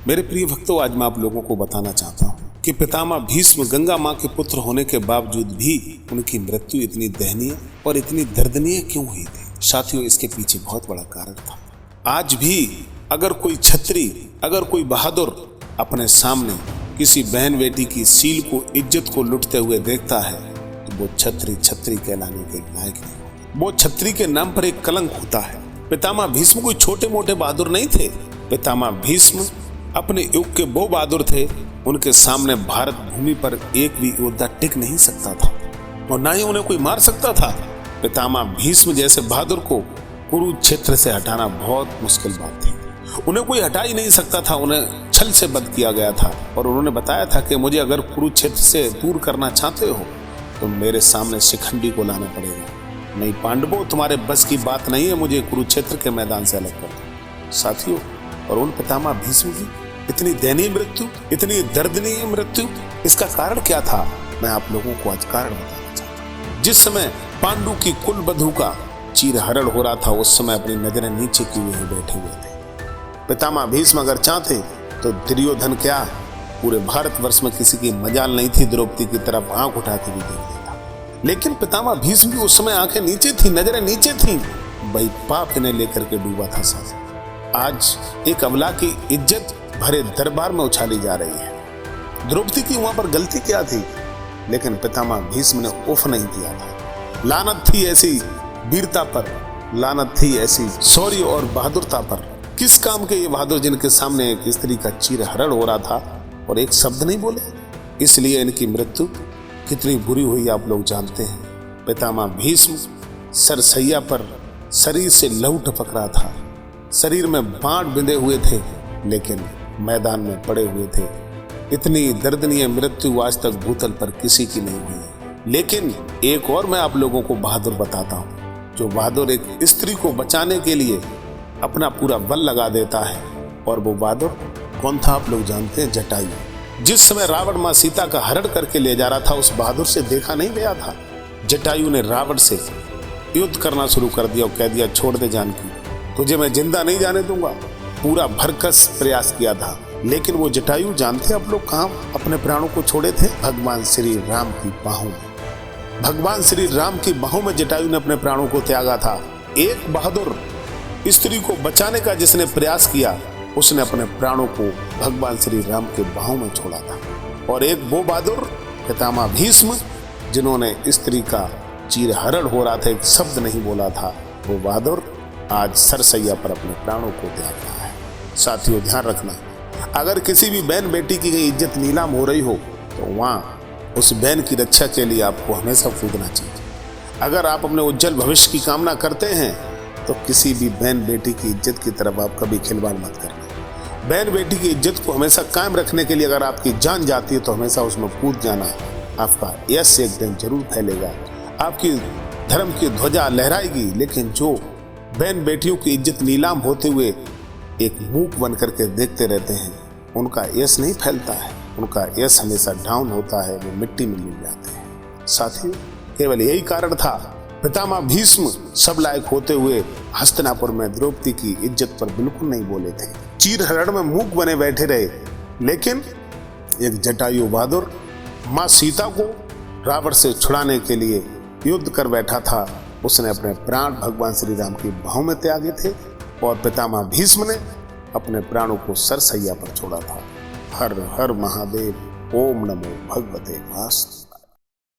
मेरे प्रिय भक्तों, आज मैं आप लोगों को बताना चाहता हूँ कि पितामह भीष्म गंगा माँ के पुत्र होने के बावजूद भी उनकी मृत्यु इतनी दयनीय और इतनी दर्दनीय क्यों हुई थी। साथियों, इसके पीछे बहुत बड़ा कारण था। आज भी अगर कोई छत्री, अगर कोई बहादुर अपने सामने किसी बहन बेटी की सील को, इज्जत को लुटते हुए देखता है तो वो छत्री कहलाने के लायक नहीं। वो छत्री के नाम पर एक कलंक होता है। पितामह भीष्म कोई छोटे मोटे बहादुर नहीं थे। पितामह भीष्म अपने युग के वो बहादुर थे, उनके सामने भारत भूमि पर एक भी योद्धा टिक नहीं सकता था और ना ही उन्हें कोई मार सकता था। पितामह भीष्म जैसे बहादुर को कुरुक्षेत्र से हटाना बहुत मुश्किल बात थी। उन्हें कोई हटा ही नहीं सकता था। उन्हें छल से बंद किया गया था और उन्होंने बताया था कि मुझे अगर कुरुक्षेत्र से दूर करना चाहते हो तो मेरे सामने शिखंडी को लाना पड़ेगा। नहीं पांडवों, तुम्हारे बस की बात नहीं है मुझे कुरुक्षेत्र के मैदान से अलग कर दो। साथियों, और उन पितामह भीष्म की इतनी दयनीय मृत्यु, इतनी दर्दनीय मृत्यु, इसका कारण क्या था? मैं आप लोगों को आज कारण बताना चाहता हूँ। जिस समय पांडु की कुल बधू का चीरहरण हो रहा था, उस समय अपनी नजरें नीचे किए हुए बैठे हुए थे। पितामह भीष्म अगर चाहते तो दुर्योधन क्या, पूरे भारतवर्ष में किसी की मजाल नहीं थी द्रौपदी की तरफ आंख उठा के भी देख देता। लेकिन पितामह भीष्म की उस समय आंखें नीचे थी, नजरें नीचे थी। भाई पाप इन्हें लेकर के डूबा था। साथ आज एक अबला की इज्जत भरे दरबार में उछाली जा रही है। द्रौपदी की वहां पर गलती क्या थी? लेकिन पितामह भीष्म ने उफ नहीं किया था। लानत थी ऐसी वीरता पर, लानत थी ऐसी शौर्य और बहादुरता पर। किस काम के ये बहादुर जिनके सामने एक स्त्री का चीरहरण हो रहा था और एक शब्द नहीं बोले। इसलिए इनकी मृत्यु कितनी बुरी हुई आप लोग जानते हैं। पितामह भीष्म सरसैया पर शरीर से लहू टपक रहा था, शरीर में बांट बिंधे हुए थे, लेकिन मैदान में पड़े हुए थे। इतनी दर्दनीय मृत्यु आज तक भूतल पर किसी की नहीं हुई। लेकिन एक और मैं आप लोगों को बहादुर बताता हूँ, जो बहादुर एक स्त्री को बचाने के लिए अपना पूरा बल लगा देता है। और वो बहादुर कौन था आप लोग जानते हैं? जटायु। जिस समय रावण माँ सीता का हरण करके ले जा रहा था, उस बहादुर से देखा नहीं गया था। जटायु ने रावण से युद्ध करना शुरू कर दिया और कह दिया, छोड़ दे जानकी, तुझे मैं जिंदा नहीं जाने दूंगा। पूरा भरकस प्रयास किया था। लेकिन वो जटायु जानते आप लोग कहाँ अपने प्राणों को छोड़े थे? भगवान श्री राम की बाहों में। भगवान श्री राम की बाहों में जटायु ने अपने प्राणों को त्यागा था। एक बहादुर स्त्री को बचाने का जिसने प्रयास किया, उसने अपने प्राणों को भगवान श्री राम के बाहों में छोड़ा था। और एक वो बहादुर पितामह भीष्म, जिन्होंने स्त्री का चीरहरण हो रहा था, एक शब्द नहीं बोला था। वो बहादुर आज सरसैया पर अपने प्राणों को त्याग रहा है। साथियों, ध्यान रखना, अगर किसी भी बहन बेटी की इज्जत नीलाम हो रही हो तो वहाँ उस बहन की रक्षा के लिए आपको हमेशा कूदना चाहिए। अगर आप अपने उज्जवल भविष्य की कामना करते हैं तो किसी भी बहन बेटी की इज्जत की तरफ आप कभी खिलवाड़ मत करना। बहन बेटी की इज्जत को हमेशा कायम रखने के लिए अगर आपकी जान जाती है तो हमेशा उसमें कूद जाना। आपका यश एक दिन जरूर फैलेगा, आपकी धर्म की ध्वजा लहराएगी। लेकिन जो बहन बेटियों की इज्जत नीलाम होते हुए एक मूक बन करके देखते रहते हैं, उनका यश नहीं फैलता है, उनका यश हमेशा डाउन होता है, वो मिट्टी में मिल जाते हैं। साथियों, केवल यही कारण था पितामह भीष्म सब लायक होते हुए हस्तिनापुर में द्रौपदी की इज्जत पर बिल्कुल नहीं बोले थे, चीरहरण में मूक बने बैठे रहे। लेकिन एक जटायु बहादुर माँ सीता को रावण से छुड़ाने के लिए युद्ध कर बैठा था। उसने अपने प्राण भगवान श्री राम की बाहों में त्यागे थे और पितामह भीष्म ने अपने प्राणों को सरसैया पर छोड़ा था। हर हर महादेव। ओम नमो भगवते वासुदेवाय।